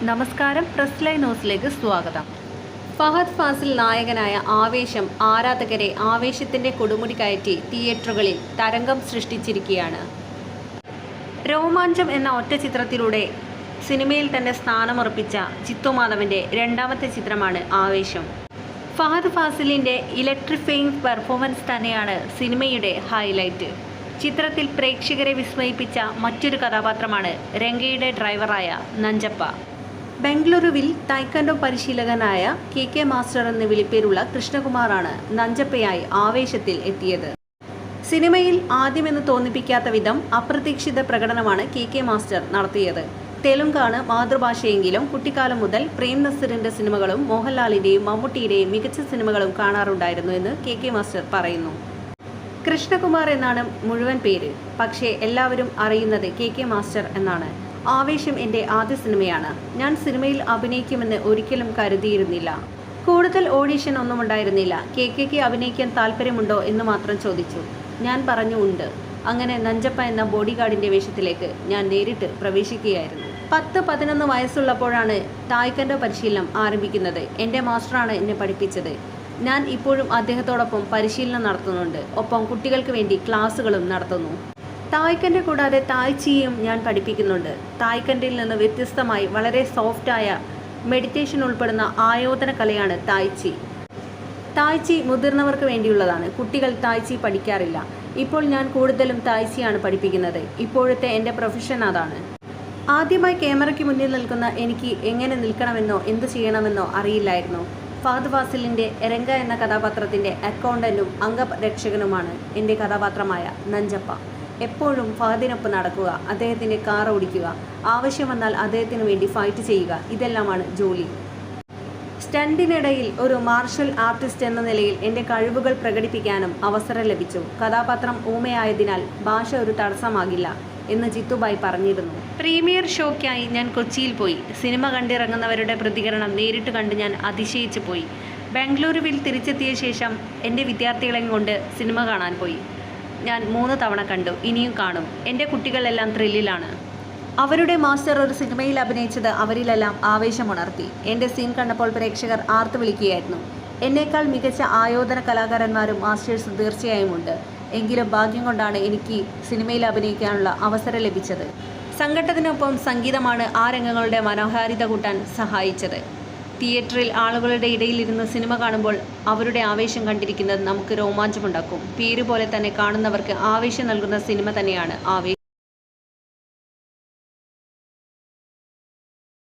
നമസ്കാരം, press live ന്യൂസിലേക്ക് സ്വാഗതം. ഫഹദ് ഫാസിൽ നായകനായ ആവേശം ആരാധകരെ ആവേശത്തിൻ്റെ കൊടുമുടി കയറ്റി തിയേറ്ററുകളിൽ തരംഗം സൃഷ്ടിച്ചിരിക്കുകയാണ്. രോമാഞ്ചം എന്ന ഒറ്റ ചിത്രത്തിലൂടെ സിനിമയിൽ തന്നെ സ്ഥാനമുറപ്പിച്ച ജിത്തു മാധവൻ്റെ രണ്ടാമത്തെ ചിത്രമാണ് ആവേശം. ഫഹദ് ഫാസിലിൻ്റെ ഇലക്ട്രിഫയിങ് പെർഫോമൻസ് തന്നെയാണ് സിനിമയുടെ ഹൈലൈറ്റ്. ചിത്രത്തിൽ പ്രേക്ഷകരെ വിസ്മയിപ്പിച്ച മറ്റൊരു കഥാപാത്രമാണ് രംഗയുടെ ഡ്രൈവറായ നഞ്ചപ്പ. ബംഗളൂരുവിൽ തായ്ക്കൻഡോ പരിശീലകനായ KK മാസ്റ്റർ എന്ന് വിളിപ്പേരുള്ള കൃഷ്ണകുമാറാണ് നഞ്ചപ്പയായി ആവേശത്തിൽ എത്തിയത്. സിനിമയിൽ ആദ്യമെന്ന് തോന്നിപ്പിക്കാത്ത വിധം അപ്രതീക്ഷിത പ്രകടനമാണ് KK മാസ്റ്റർ നടത്തിയത്. തെലുങ്കാണ് മാതൃഭാഷയെങ്കിലും കുട്ടിക്കാലം മുതൽ പ്രേം നസീറിൻ്റെ സിനിമകളും മോഹൻലാലിൻ്റെയും മമ്മൂട്ടിയുടെയും മികച്ച സിനിമകളും കാണാറുണ്ടായിരുന്നു എന്ന് KK മാസ്റ്റർ പറയുന്നു. കൃഷ്ണകുമാർ എന്നാണ് മുഴുവൻ പേര്, പക്ഷേ എല്ലാവരും അറിയുന്നത് KK മാസ്റ്റർ എന്നാണ്. ആവേശം എൻ്റെ ആദ്യ സിനിമയാണ്. ഞാൻ സിനിമയിൽ അഭിനയിക്കുമെന്ന് ഒരിക്കലും കരുതിയിരുന്നില്ല. കൂടുതൽ ഓഡിഷൻ ഒന്നും ഉണ്ടായിരുന്നില്ല. KKക്ക് അഭിനയിക്കാൻ താല്പര്യമുണ്ടോ എന്ന് മാത്രം ചോദിച്ചു. ഞാൻ പറഞ്ഞു ഉണ്ട്. അങ്ങനെ നഞ്ചപ്പ എന്ന ബോഡി ഗാർഡിൻ്റെ വേഷത്തിലേക്ക് ഞാൻ നേരിട്ട് പ്രവേശിക്കുകയായിരുന്നു. 10-11 വയസ്സുള്ളപ്പോഴാണ് തായ്ക്കൻഡോ പരിശീലനം ആരംഭിക്കുന്നത്. എൻ്റെ മാസ്റ്ററാണ് എന്നെ പഠിപ്പിച്ചത്. ഞാൻ ഇപ്പോഴും അദ്ദേഹത്തോടൊപ്പം പരിശീലനം നടത്തുന്നുണ്ട്. ഒപ്പം കുട്ടികൾക്ക് വേണ്ടി ക്ലാസ്സുകളും നടത്തുന്നു. തായ്ക്കൻഡോ കൂടാതെ തായ്ച്ചിയും ഞാൻ പഠിപ്പിക്കുന്നുണ്ട്. തായ്ക്കൻഡയിൽ നിന്ന് വ്യത്യസ്തമായി വളരെ സോഫ്റ്റായ മെഡിറ്റേഷൻ ഉൾപ്പെടുന്ന ആയോധന കലയാണ് തായ്ച്ചി. തായ്ച്ചി മുതിർന്നവർക്ക് വേണ്ടിയുള്ളതാണ്. കുട്ടികൾ തായ്ച്ചി പഠിക്കാറില്ല. ഇപ്പോൾ ഞാൻ കൂടുതലും തായ്ച്ചിയാണ് പഠിപ്പിക്കുന്നത്. ഇപ്പോഴത്തെ എൻ്റെ പ്രൊഫഷൻ അതാണ്. ആദ്യമായി ക്യാമറയ്ക്ക് മുന്നിൽ നിൽക്കുന്ന എനിക്ക് എങ്ങനെ നിൽക്കണമെന്നോ എന്ത് ചെയ്യണമെന്നോ അറിയില്ലായിരുന്നു. ഫഹദ് ഫാസിലിൻ്റെ രംഗ എന്ന കഥാപാത്രത്തിൻ്റെ അക്കൗണ്ടൻറ്റും അംഗരക്ഷകനുമാണ് എൻ്റെ കഥാപാത്രമായ നഞ്ചപ്പ. എപ്പോഴും ഫഹദിനൊപ്പം നടക്കുക, അദ്ദേഹത്തിൻ്റെ കാർ ഓടിക്കുക, ആവശ്യം വന്നാൽ അദ്ദേഹത്തിന് വേണ്ടി ഫൈറ്റ് ചെയ്യുക, ഇതെല്ലാമാണ് ജോലി. സ്റ്റണ്ടിനിടയിൽ ഒരു മാർഷൽ ആർട്ടിസ്റ്റ് എന്ന നിലയിൽ എൻ്റെ കഴിവുകൾ പ്രകടിപ്പിക്കാനും അവസരം ലഭിച്ചു. കഥാപാത്രം ഊമയായതിനാൽ ഭാഷ ഒരു തടസ്സമാകില്ല എന്ന് ജിത്തുഭായ് പറഞ്ഞിരുന്നു. പ്രീമിയർ ഷോയ്ക്കായി ഞാൻ കൊച്ചിയിൽ പോയി. സിനിമ കണ്ടിറങ്ങുന്നവരുടെ പ്രതികരണം നേരിട്ട് കണ്ട് ഞാൻ അതിശയിച്ചു പോയി. ബംഗളൂരുവിൽ തിരിച്ചെത്തിയ ശേഷം എൻ്റെ വിദ്യാർത്ഥികളെയും കൊണ്ട് സിനിമ കാണാൻ പോയി. ഞാൻ 3 തവണ കണ്ടു, ഇനിയും കാണും. എൻ്റെ കുട്ടികളെല്ലാം ത്രില്ലിലാണ്. അവരുടെ മാസ്റ്റർ ഒരു സിനിമയിൽ അഭിനയിച്ചത് അവരിലെല്ലാം ആവേശമുണർത്തി. എൻ്റെ സീൻ കണ്ടപ്പോൾ പ്രേക്ഷകർ ആർത്തു വിളിക്കുകയായിരുന്നു. എന്നേക്കാൾ മികച്ച ആയോധന കലാകാരന്മാരും മാസ്റ്റേഴ്സും തീർച്ചയായും ഉണ്ട്. എങ്കിലും ഭാഗ്യം കൊണ്ടാണ് എനിക്ക് സിനിമയിൽ അഭിനയിക്കാനുള്ള അവസരം ലഭിച്ചത്. സംഘട്ടനത്തിനൊപ്പം സംഗീതമാണ് ആ രംഗങ്ങളുടെ മനോഹാരിത കൂട്ടാൻ സഹായിച്ചത്. തിയേറ്ററിൽ ആളുകളുടെ ഇടയിലിരുന്ന് സിനിമ കാണുമ്പോൾ അവരുടെ ആവേശം കണ്ടിരിക്കുന്നത് നമുക്ക് രോമാഞ്ചമുണ്ടാക്കും. പേര് പോലെ തന്നെ കാണുന്നവർക്ക് ആവേശം നൽകുന്ന സിനിമ തന്നെയാണ് ആവേശം.